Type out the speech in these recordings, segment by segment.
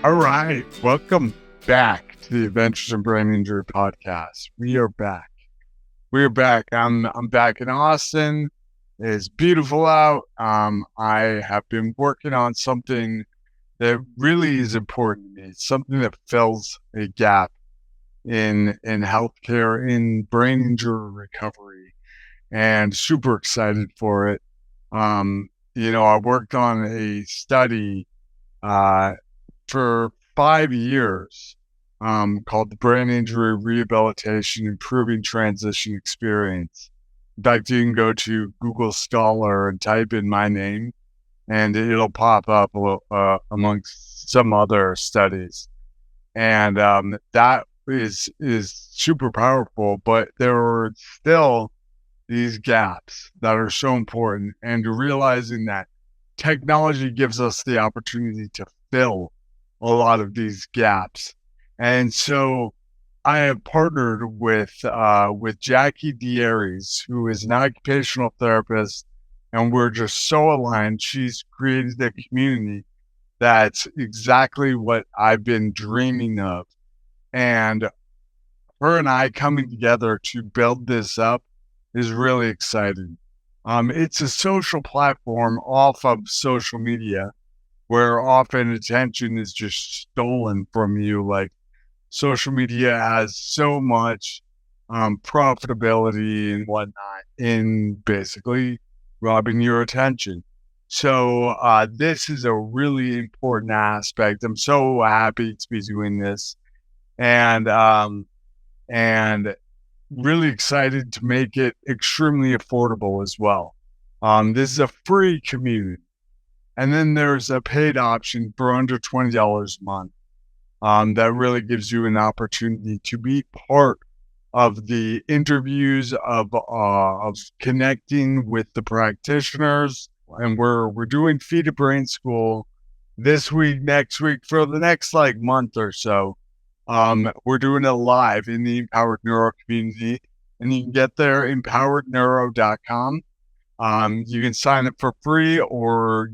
All right. Welcome back to the Adventures in Brain Injury podcast. We are back. I'm back in Austin. It's beautiful out. I have been working on something that really is important to me. It's something that fills a gap in healthcare, in brain injury recovery, and super excited for it. I worked on a study uh, for 5 years called the Brain Injury Rehabilitation Improving Transition Experience. In fact, you can go to Google Scholar and type in my name, and it'll pop up amongst some other studies. And that is super powerful, but there are still these gaps that are so important, and realizing that technology gives us the opportunity to fill a lot of these gaps. And so I have partnered with Jacki D'Aries, who is an occupational therapist, and we're just so aligned. She's created a community that's exactly what I've been dreaming of. And her and I coming together to build this up is really exciting. It's a social platform off of social media where often attention is just stolen from you. Like, social media has so much profitability and whatnot in basically robbing your attention. So this is a really important aspect. I'm so happy to be doing this, and and really excited to make it extremely affordable as well. This is a free community. And then there's a paid option for under $20 a month. That really gives you an opportunity to be part of the interviews, of connecting with the practitioners. And we're doing Feed a Brain School this week, next week, for the next month or so. We're doing it live in the Empowered Neuro Community, and you can get there empoweredneuro.com. You can sign up for free, or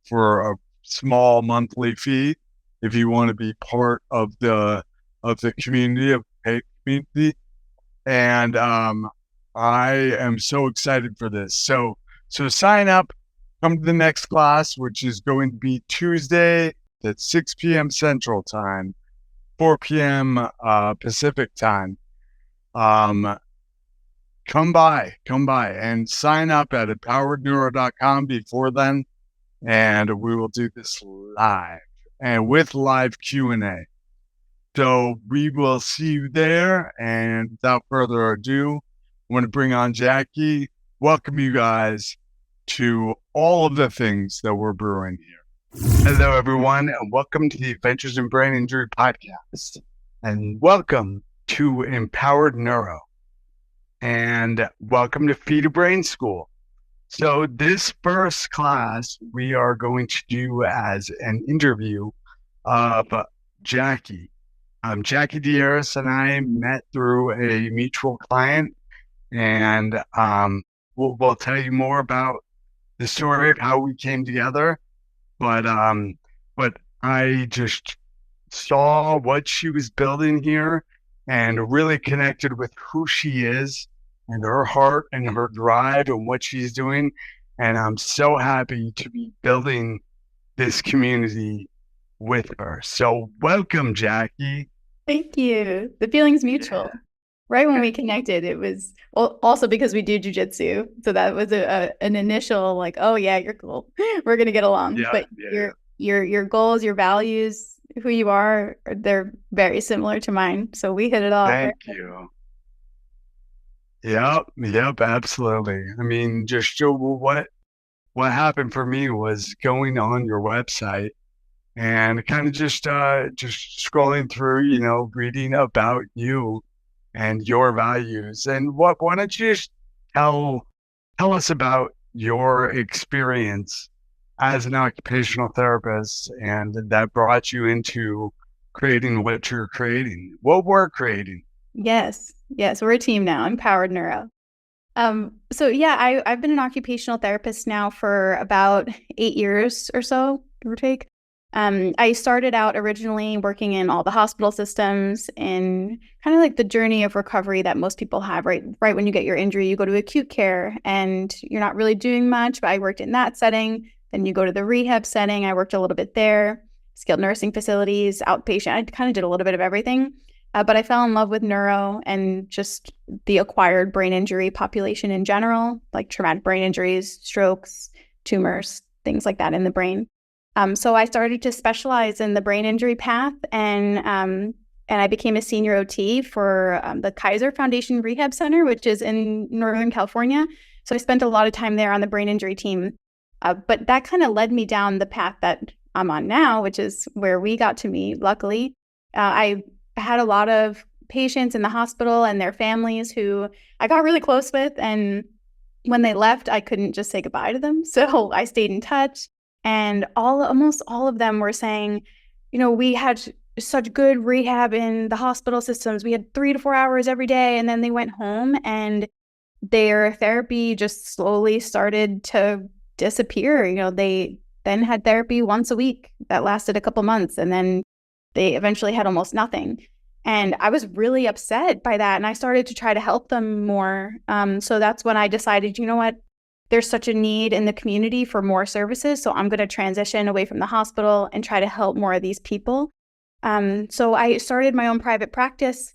for a small monthly fee if you want to be part of the community, of the paid community. And I am so excited for this. So sign up, come to the next class, which is going to be Tuesday at 6 p.m. Central Time, 4 p.m. Pacific Time. Come by and sign up at empoweredneuro.com before then, and we will do this live and with live Q&A. So we will see you there. And without further ado, I want to bring on Jacki, welcome you guys to all of the things that we're brewing here. Hello, everyone, and welcome to the Adventures in Brain Injury podcast. And welcome to Empowered Neuro. And welcome to Feed a Brain School. So this first class we are going to do as an interview of Jacki. Jacki D'Aries and I met through a mutual client, and we'll tell you more about the story of how we came together. But I just saw what she was building here and really connected with who she is and her heart and her drive and what she's doing. And I'm so happy to be building this community with her. So welcome, Jacki. Thank you. The feeling's mutual. Yeah. Right when we connected, it was also because we do jujitsu. So that was an initial oh yeah, you're cool. We're gonna get along. Yeah, but your goals, your values, who you are, they're very similar to mine. So we hit it off. Thank you. Yep, absolutely. I mean, just what happened for me was going on your website and kind of just scrolling through, reading about you and your values. And why don't you just tell us about your experience as an occupational therapist, and that brought you into creating what you're creating, what we're creating. Yes, we're a team now, Empowered Neuro. So yeah, I've been an occupational therapist now for about 8 years or so, give or take. I started out originally working in all the hospital systems in kind of like the journey of recovery that most people have, right? Right when you get your injury, you go to acute care and you're not really doing much, but I worked in that setting. Then you go to the rehab setting. I worked a little bit there, skilled nursing facilities, outpatient. I kind of did a little bit of everything. But I fell in love with neuro and just the acquired brain injury population in general, like traumatic brain injuries, strokes, tumors, things like that in the brain. So I started to specialize in the brain injury path, and I became a senior OT for the Kaiser Foundation Rehab Center, which is in Northern California. So I spent a lot of time there on the brain injury team. But that kind of led me down the path that I'm on now, which is where we got to meet. Luckily, I had a lot of patients in the hospital and their families who I got really close with. And when they left, I couldn't just say goodbye to them. So I stayed in touch. And almost all of them were saying, we had such good rehab in the hospital systems. We had 3 to 4 hours every day. And then they went home and their therapy just slowly started to disappear. They then had therapy once a week that lasted a couple months. And then they eventually had almost nothing. And I was really upset by that. And I started to try to help them more. So that's when I decided, you know what? There's such a need in the community for more services. So I'm going to transition away from the hospital and try to help more of these people. So I started my own private practice.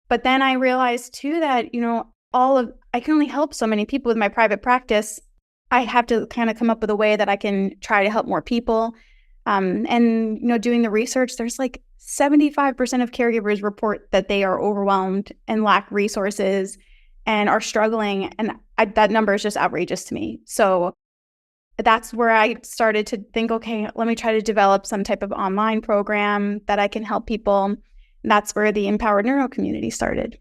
But then I realized too that, I can only help so many people with my private practice. I have to kind of come up with a way that I can try to help more people. Doing the research, there's like 75% of caregivers report that they are overwhelmed and lack resources and are struggling. And that number is just outrageous to me. So that's where I started to think, okay, let me try to develop some type of online program that I can help people. And that's where the Empowered Neuro Community started.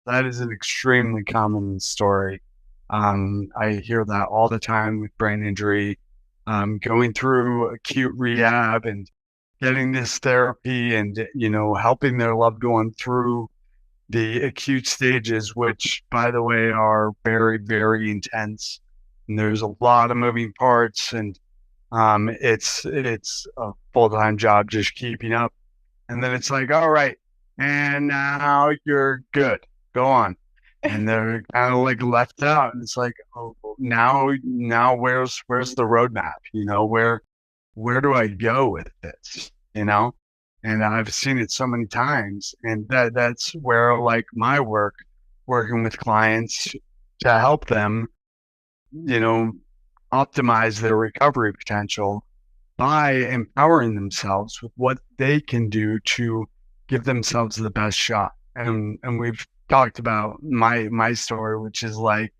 That is an extremely common story. I hear that all the time with brain injury, going through acute rehab and getting this therapy and, helping their loved one through the acute stages, which, by the way, are very, very intense. And there's a lot of moving parts, and it's a full-time job just keeping up. And then it's like, all right, and now you're good. Go on. And they're kind of like left out. And it's like, oh, now where's the roadmap? Where do I go with this? And I've seen it so many times, and that's where like my working with clients to help them, optimize their recovery potential by empowering themselves with what they can do to give themselves the best shot. And we've talked about my story, which is like,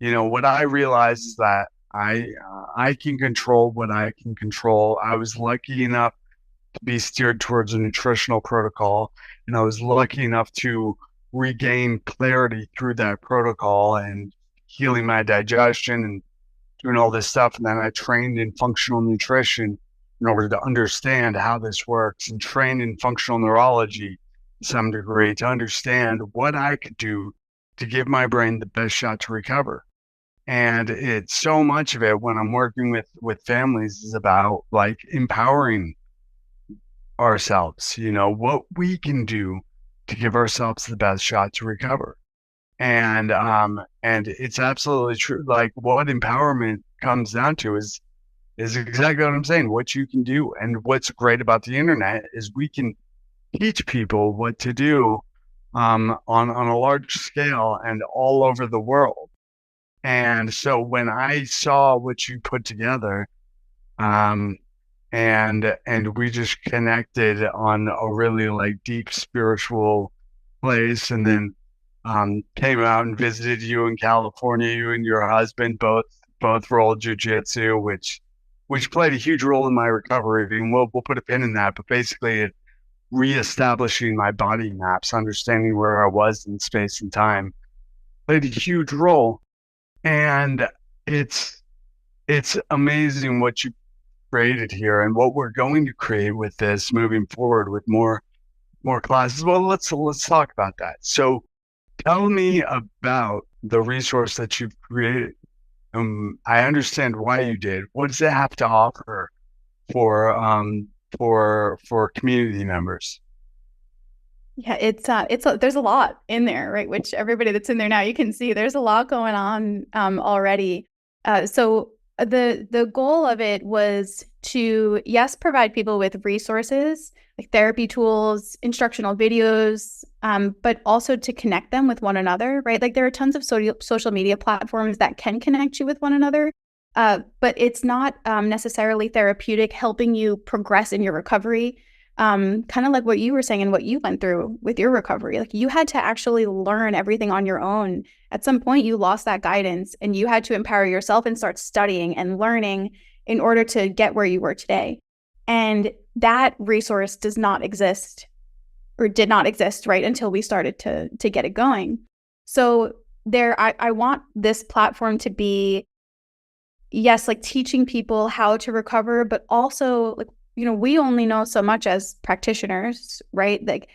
what I realized is that I can control what I can control. I was lucky enough to be steered towards a nutritional protocol, and I was lucky enough to regain clarity through that protocol and healing my digestion and doing all this stuff. And then I trained in functional nutrition in order to understand how this works, and trained in functional neurology to some degree to understand what I could do to give my brain the best shot to recover. And it's so much of it when I'm working with families is about like empowering ourselves, what we can do to give ourselves the best shot to recover. And it's absolutely true. Like what empowerment comes down to is exactly what I'm saying, what you can do. And what's great about the internet is we can teach people what to do on a large scale and all over the world. And so when I saw what you put together, and we just connected on a really like deep spiritual place, and then came out and visited you in California. You and your husband both rolled jiu-jitsu, which played a huge role in my recovery. And we'll put a pin in that, but basically reestablishing my body maps, understanding where I was in space and time, played a huge role. And it's amazing what you created here and what we're going to create with this moving forward with more classes. Well, let's talk about that. So tell me about the resource that you've created. I understand why you did. What does it have to offer for for community members? Yeah, there's a lot in there, right? Which everybody that's in there now, you can see there's a lot going on already. So the goal of it was to, yes, provide people with resources like therapy tools, instructional videos, but also to connect them with one another, right? Like there are tons of social media platforms that can connect you with one another, but it's not necessarily therapeutic, helping you progress in your recovery. Kind of like what you were saying and what you went through with your recovery. Like you had to actually learn everything on your own. At some point, you lost that guidance and you had to empower yourself and start studying and learning in order to get where you were today. And that resource does not exist, or did not exist, right, until we started to get it going. So I want this platform to be, yes, like teaching people how to recover, but also like, we only know so much as practitioners, right? Like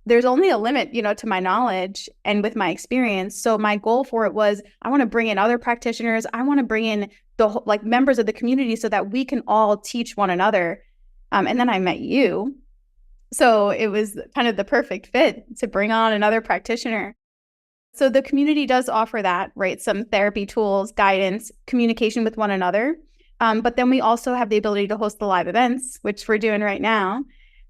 there's only a limit, to my knowledge and with my experience. So my goal for it was, I want to bring in other practitioners. I want to bring in like members of the community so that we can all teach one another. And then I met you. So it was kind of the perfect fit to bring on another practitioner. So the community does offer that, right? Some therapy tools, guidance, communication with one another. But then we also have the ability to host the live events, which we're doing right now.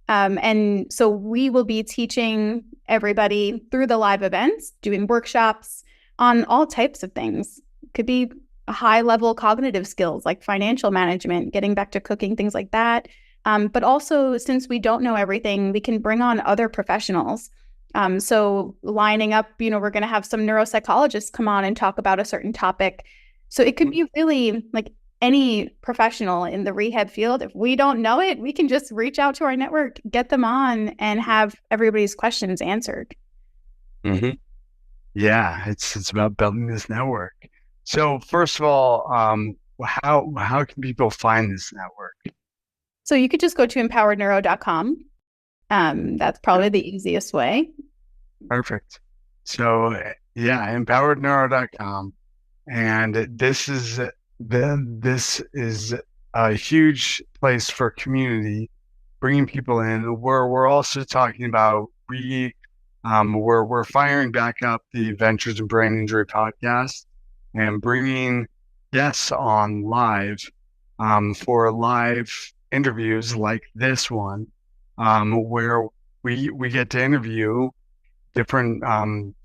And so we will be teaching everybody through the live events, doing workshops on all types of things. It could be high-level cognitive skills like financial management, getting back to cooking, things like that. But also, since we don't know everything, we can bring on other professionals. So lining up, we're going to have some neuropsychologists come on and talk about a certain topic. So it could be really like any professional in the rehab field. If we don't know it, we can just reach out to our network, get them on, and have everybody's questions answered. Mm-hmm. Yeah, it's about building this network. So first of all, how can people find this network? So you could just go to empoweredneuro.com. That's probably the easiest way. Perfect. So yeah, empoweredneuro.com. And this is a huge place for community, bringing people in. Where we're also talking about we're firing back up the Adventures in Brain Injury podcast and bringing guests on live for live interviews like this one, where we get to interview different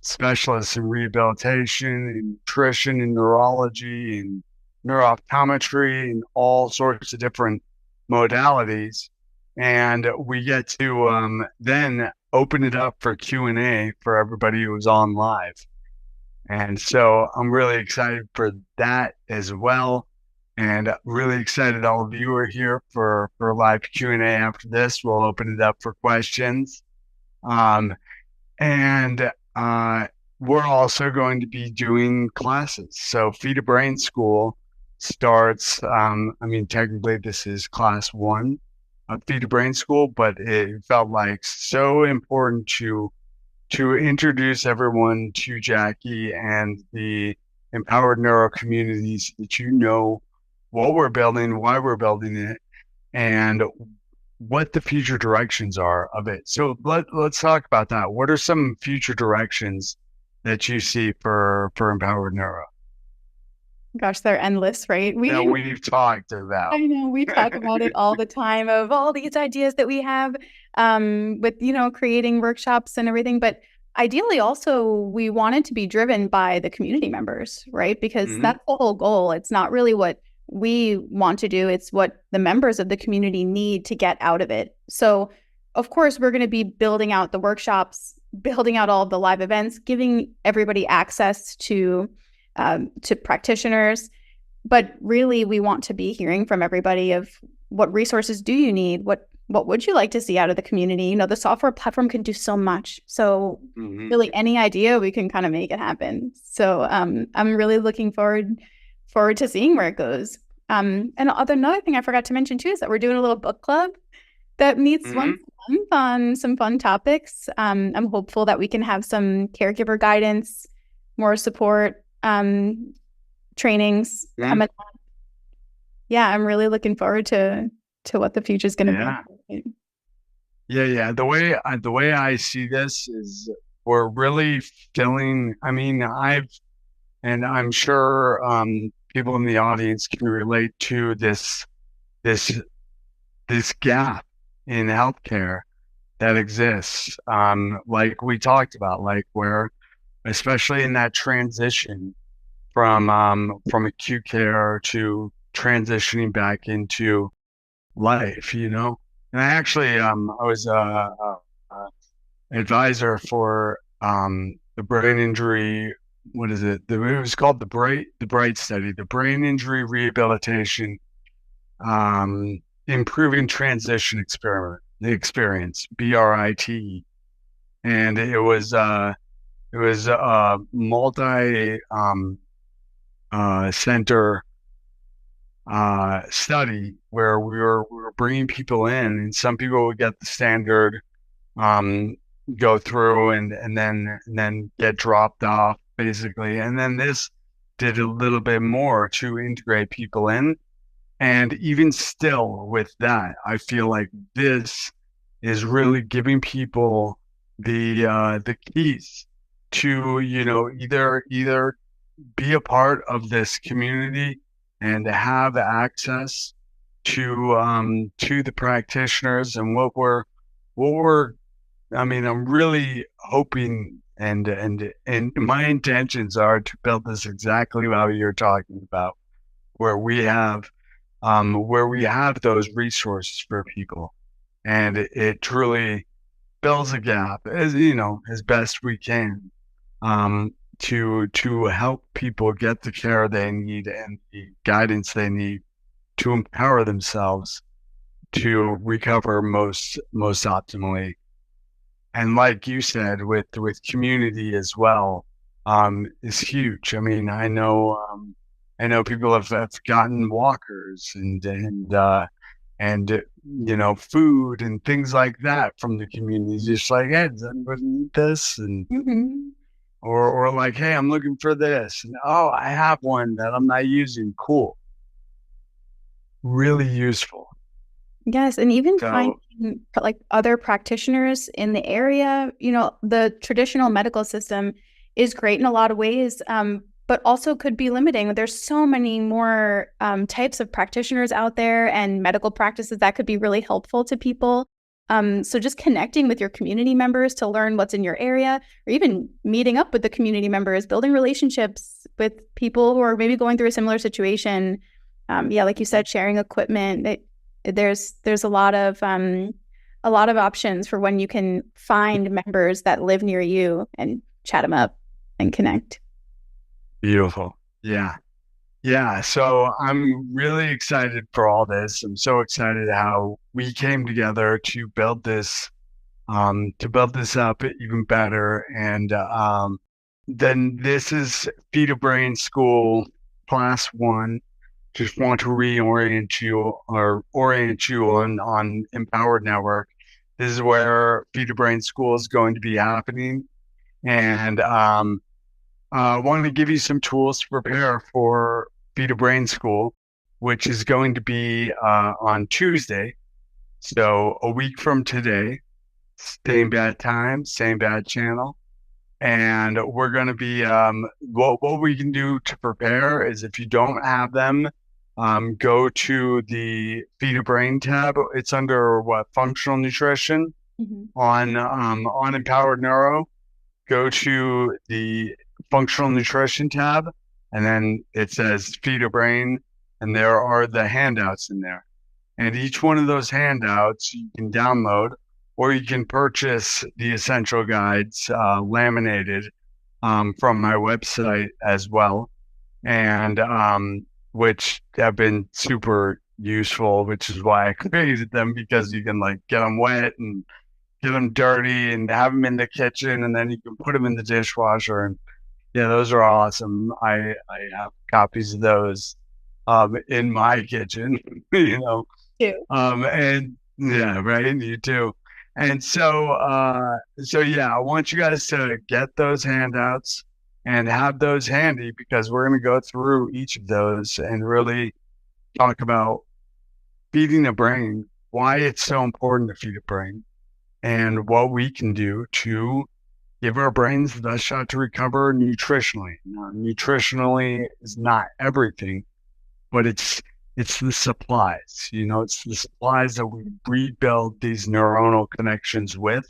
specialists in rehabilitation, in nutrition, in neurology, in neurooptometry, and all sorts of different modalities. And we get to then open it up for Q&A for everybody who's on live. And so I'm really excited for that as well. And really excited all of you are here for live Q&A after this. We'll open it up for questions. And we're also going to be doing classes. So Feed a Brain School starts, technically this is class 1 of Feed a Brain School, but it felt like so important to introduce everyone to Jacki and the Empowered Neuro Community so that you know what we're building, why we're building it, and what the future directions are of it. So let's talk about that. What are some future directions that you see for Empowered Neuro? Gosh, they're endless, right? We've talked about. I know, we talk about it all the time, of all these ideas that we have with, creating workshops and everything. But ideally also, we want it to be driven by the community members, right? Because that's the whole goal. It's not really what we want to do. It's what the members of the community need to get out of it. So of course, we're going to be building out the workshops, building out all of the live events, giving everybody access to practitioners. But really, we want to be hearing from everybody of what resources do you need? What would you like to see out of the community? The software platform can do so much. So really any idea, we can kind of make it happen. So I'm really looking forward to seeing where it goes. And another thing I forgot to mention too is that we're doing a little book club that meets once a month on some fun topics. I'm hopeful that we can have some caregiver guidance, more support, trainings coming up. Yeah, I'm really looking forward to to what the future is going to be. Yeah. The way I see this is we're really filling. I mean, I'm sure people in the audience can relate to this gap in healthcare that exists. Like we talked about, like where, especially in that transition from acute care to transitioning back into life, you know. And I actually I was a advisor for the brain injury. What is it? It was called the Bright study, the brain injury rehabilitation, improving transition experiment, the experience, BRIT, and it was a multi center study where we were bringing people in, and some people would get the standard go through and then get dropped off basically, and then this did a little bit more to integrate people in. And even still with that, I feel like this is really giving people the keys to, you know, either be a part of this community and have access to the practitioners. And what we're I mean, I'm really hoping and my intentions are to build this exactly how you're talking about, where we have those resources for people, and it truly fills a gap, as you know, as best we can, to help people get the care they need and the guidance they need to empower themselves to recover most optimally. And like you said, with community as well, is huge. I mean, I know people have gotten walkers and you know, food and things like that from the community. Just like, hey, does anybody need this? And or like, hey, I'm looking for this. And, oh, I have one that I'm not using. Cool. Really useful. Yes, and even finding like other practitioners in the area. You know, the traditional medical system is great in a lot of ways, but also could be limiting. There's so many more types of practitioners out there and medical practices that could be really helpful to people. So just connecting with your community members to learn what's in your area, or even meeting up with the community members, building relationships with people who are maybe going through a similar situation. Yeah, like you said, sharing equipment. There's a lot of options for when you can find members that live near you and chat them up and connect. Beautiful. Yeah. So I'm really excited for all this. I'm so excited how we came together to build this up even better. And then this is Feed a Brain School Class 1. Just want to orient you on Empowered Network. This is where Feed a Brain School is going to be happening. And I wanted to give you some tools to prepare for Feed a Brain School, which is going to be on Tuesday. So a week from today, same bad time, same bad channel. And we're going to be, what we can do to prepare is, if you don't have them, go to the Feed a Brain tab. It's under functional nutrition on Empowered Neuro. Go to the functional nutrition tab, and then it says Feed a Brain, and there are the handouts in there. And each one of those handouts you can download, or you can purchase the essential guides laminated from my website as well, and which have been super useful, which is why I created them, because you can like get them wet and get them dirty and have them in the kitchen, and then you can put them in the dishwasher. And yeah, those are awesome. I have copies of those in my kitchen, you know. And yeah, right, you too. And so yeah, I want you guys to get those handouts and have those handy, because we're going to go through each of those and really talk about feeding a brain, why it's so important to feed a brain, and what we can do to give our brains the best shot to recover nutritionally. Now, nutritionally is not everything, but it's the supplies. It's the supplies that we rebuild these neuronal connections with,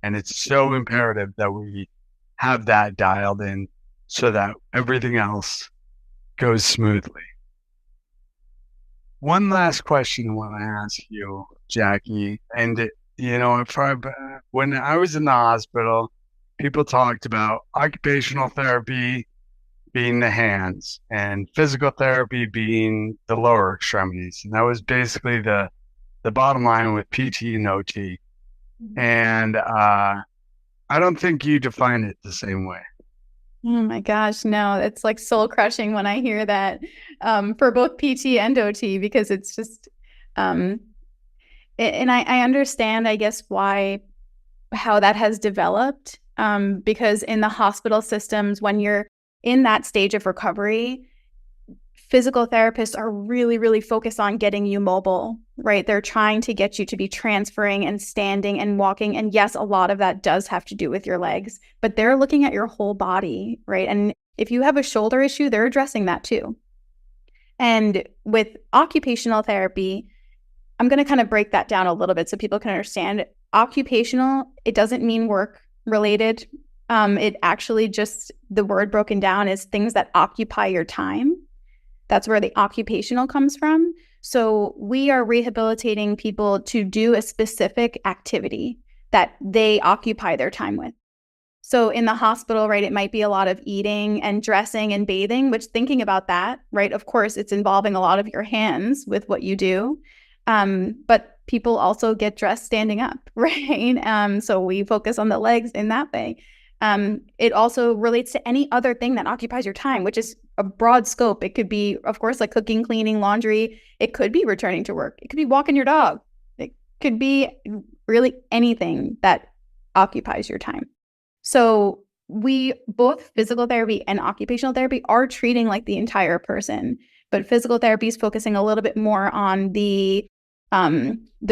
and it's so imperative that we have that dialed in so that everything else goes smoothly. One last question I want to ask you, Jacki, and when I was in the hospital, people talked about occupational therapy being the hands and physical therapy being the lower extremities. And that was basically the bottom line with PT and OT. And I don't think you define it the same way. Oh my gosh, no, it's like soul crushing when I hear that for both PT and OT, because it's just, and I understand, I guess, how that has developed, because in the hospital systems, when you're in that stage of recovery, physical therapists are really, really focused on getting you mobile, right? They're trying to get you to be transferring and standing and walking. And yes, a lot of that does have to do with your legs, but they're looking at your whole body, right? And if you have a shoulder issue, they're addressing that too. And with occupational therapy, I'm going to kind of break that down a little bit so people can understand. Occupational, it doesn't mean work related. It actually just, the word broken down is things that occupy your time. That's where the occupational comes from. So we are rehabilitating people to do a specific activity that they occupy their time with. So in the hospital, right, it might be a lot of eating and dressing and bathing, which, thinking about that, right, of course, it's involving a lot of your hands with what you do. But people also get dressed standing up, right? So we focus on the legs in that way. It also relates to any other thing that occupies your time, which is a broad scope. It could be, of course, like cooking, cleaning, laundry. It could be returning to work. It could be walking your dog. It could be really anything that occupies your time. So we, both physical therapy and occupational therapy, are treating like the entire person, but physical therapy is focusing a little bit more on the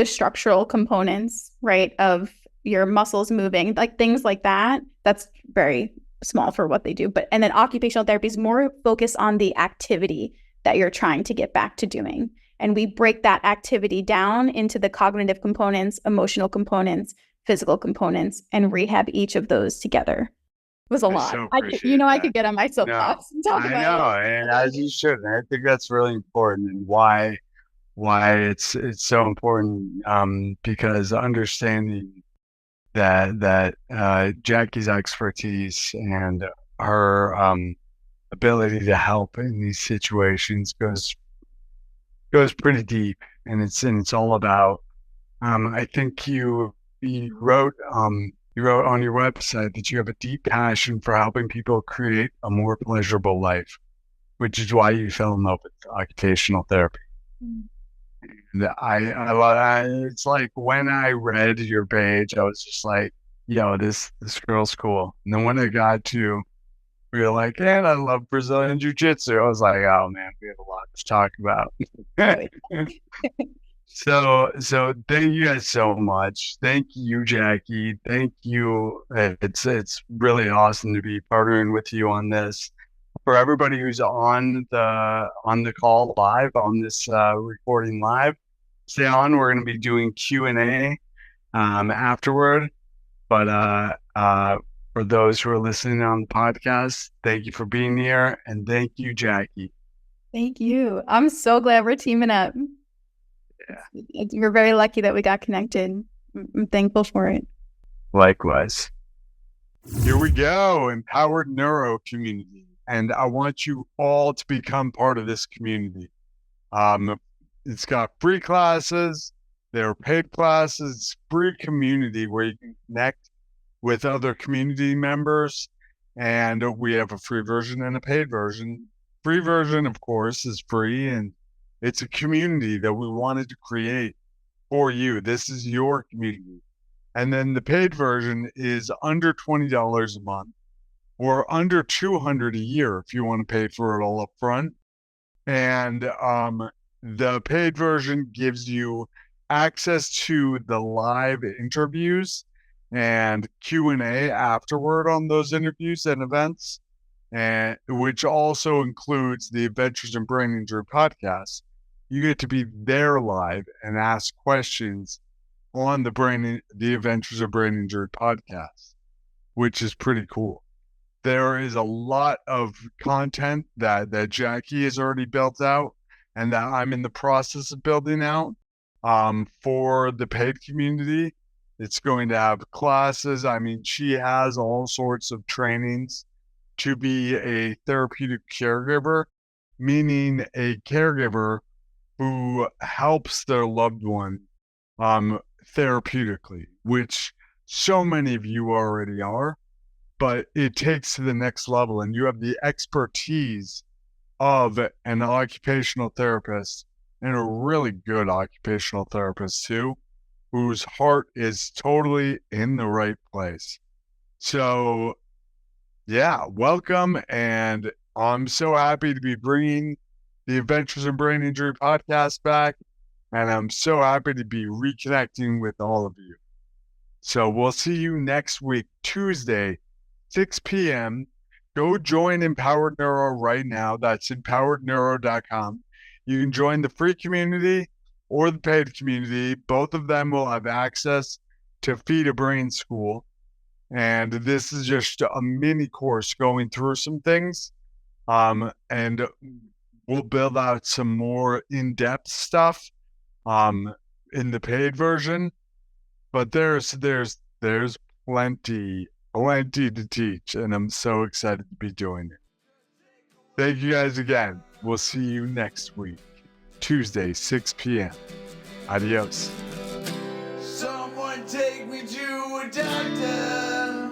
structural components, right, of your muscles moving, like things like that. That's very small for what they do. And then occupational therapy is more focused on the activity that you're trying to get back to doing. And we break that activity down into the cognitive components, emotional components, physical components, and rehab each of those together. It was a lot. So I could get on my soapbox and talk about it. I know, and as you should. I think that's really important, and why it's so important, because understanding that Jacki's expertise and her ability to help in these situations goes pretty deep, and it's all about. I think you wrote on your website that you have a deep passion for helping people create a more pleasurable life, which is why you fell in love with occupational therapy. And it's like when I read your page, I was just like, yo, this girl's cool. And then when I got to, we were like, and I love Brazilian Jiu-Jitsu, I was like, oh man, we have a lot to talk about. So thank you guys so much. Thank you, Jacki. Thank you. It's really awesome to be partnering with you on this. For everybody who's on the call live, on this recording live, stay on. We're going to be doing Q&A afterward. But for those who are listening on the podcast, thank you for being here, and thank you, Jacki. Thank you. I'm so glad we're teaming up. Yeah. We're very lucky that we got connected. I'm thankful for it. Likewise. Here we go, Empowered Neuro Community. And I want you all to become part of this community. It's got free classes, there are paid classes, it's free community where you can connect with other community members. And we have a free version and a paid version. Free version, of course, is free, and it's a community that we wanted to create for you. This is your community. And then the paid version is under $20 a month, or under $200 a year if you want to pay for it all up front. And The paid version gives you access to the live interviews and Q&A afterward on those interviews and events, and which also includes the Adventures in Brain Injury podcast. You get to be there live and ask questions on the Adventures of Brain Injury podcast, which is pretty cool. There is a lot of content that Jacki has already built out and that I'm in the process of building out for the paid community. It's going to have classes. I mean, she has all sorts of trainings to be a therapeutic caregiver, meaning a caregiver who helps their loved one therapeutically, which so many of you already are, but it takes to the next level. And you have the expertise of an occupational therapist, and a really good occupational therapist too, whose heart is totally in the right place. So yeah, welcome. And I'm so happy to be bringing the Adventures in Brain Injury podcast back. And I'm so happy to be reconnecting with all of you. So we'll see you next week, Tuesday, 6 p.m. Go join Empowered Neuro right now. That's empoweredneuro.com. You can join the free community or the paid community. Both of them will have access to Feed a Brain School. And this is just a mini course going through some things. And we'll build out some more in-depth stuff in the paid version. But there's plenty to teach, and I'm so excited to be doing it. Thank you guys again. We'll see you next week, Tuesday, 6 p.m. Adios. Someone take me to a doctor.